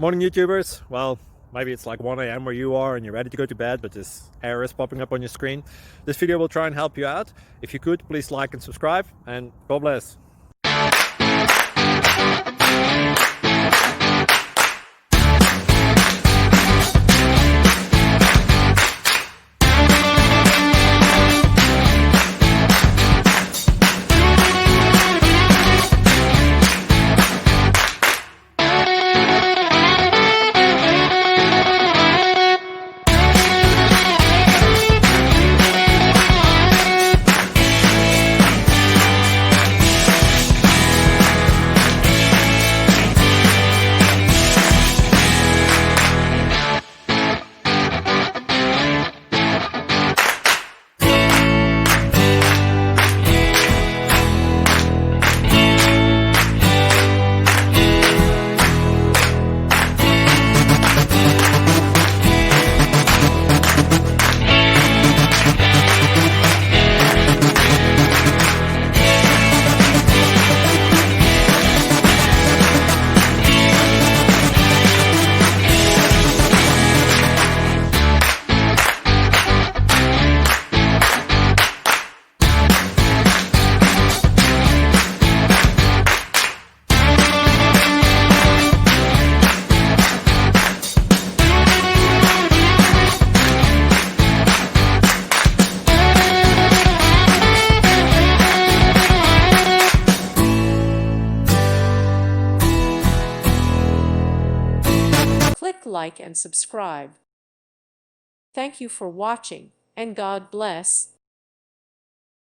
Morning YouTubers. Well, maybe it's like 1 a.m. where you are and you're ready to go to bed, but this error is popping up on your screen. This video will try and help you out. If you could, please like and subscribe, and God bless. Click like and subscribe. Thank you for watching, and God bless.